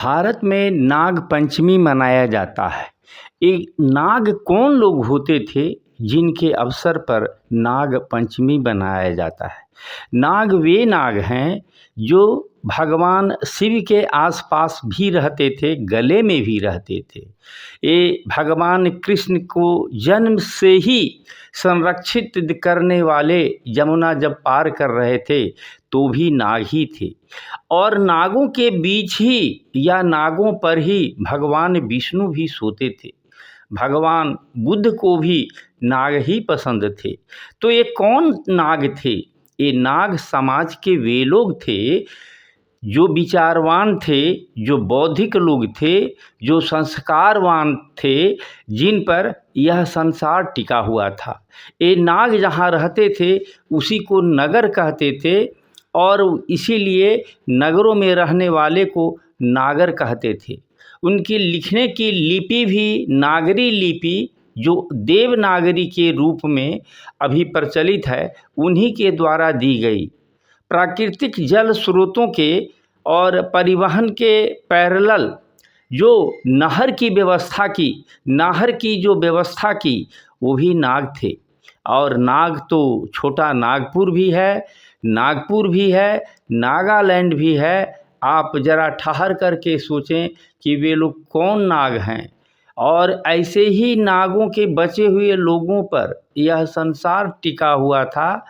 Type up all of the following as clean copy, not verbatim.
भारत में नाग पंचमी मनाया जाता है। एक नाग कौन लोग होते थे जिनके अवसर पर नाग पंचमी मनाया जाता है? नाग वे नाग हैं जो भगवान शिव के आसपास भी रहते थे, गले में भी रहते थे। ये भगवान कृष्ण को जन्म से ही संरक्षित करने वाले यमुना जब पार कर रहे थे तो भी नाग ही थे। और नागों के बीच ही या नागों पर ही भगवान विष्णु भी सोते थे। भगवान बुद्ध को भी नाग ही पसंद थे। तो ये कौन नाग थे? ये नाग समाज के वे लोग थे जो विचारवान थे, जो बौद्धिक लोग थे, जो संस्कारवान थे, जिन पर यह संसार टिका हुआ था। ये नाग जहाँ रहते थे उसी को नगर कहते थे और इसीलिए नगरों में रहने वाले को नागर कहते थे। उनकी लिखने की लिपि भी नागरी लिपि जो देवनागरी के रूप में अभी प्रचलित है, उन्हीं के द्वारा दी गई। प्राकृतिक जल स्रोतों के और परिवहन के पैरेलल जो नहर की व्यवस्था की वो भी नाग थे। और नाग तो छोटा नागपुर भी है, नागालैंड भी है। आप ज़रा ठहर करके सोचें कि वे लोग कौन नाग हैं। और ऐसे ही नागों के बचे हुए लोगों पर यह संसार टिका हुआ था।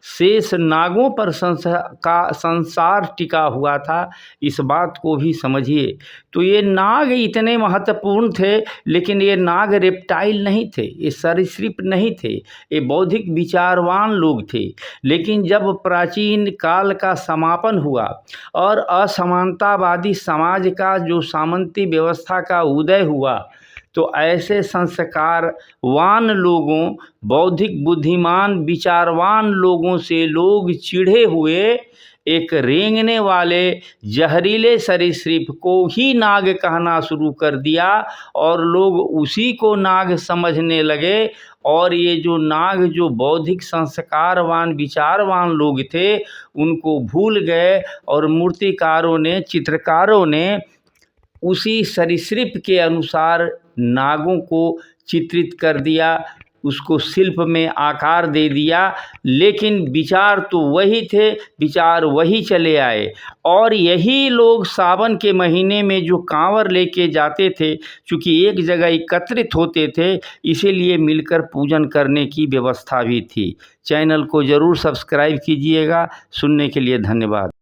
शेष नागों पर संसार टिका हुआ था, इस बात को भी समझिए। तो ये नाग इतने महत्वपूर्ण थे, लेकिन ये नाग रेप्टाइल नहीं थे, ये सरीसृप नहीं थे, ये बौद्धिक विचारवान लोग थे। लेकिन जब प्राचीन काल का समापन हुआ और असमानतावादी समाज का जो सामंती व्यवस्था का उदय हुआ, तो ऐसे संस्कारवान लोगों, बौद्धिक बुद्धिमान विचारवान लोगों से लोग चिढ़े हुए एक रेंगने वाले जहरीले सरीसृप को ही नाग कहना शुरू कर दिया और लोग उसी को नाग समझने लगे। और ये जो नाग जो बौद्धिक संस्कारवान विचारवान लोग थे उनको भूल गए और मूर्तिकारों ने, चित्रकारों ने उसी सरीसृप के अनुसार नागों को चित्रित कर दिया, उसको शिल्प में आकार दे दिया। लेकिन विचार तो वही थे, विचार वही चले आए। और यही लोग सावन के महीने में जो कांवर लेके जाते थे, चूँकि एक जगह एकत्रित होते थे, इसीलिए मिलकर पूजन करने की व्यवस्था भी थी। चैनल को ज़रूर सब्सक्राइब कीजिएगा। सुनने के लिए धन्यवाद।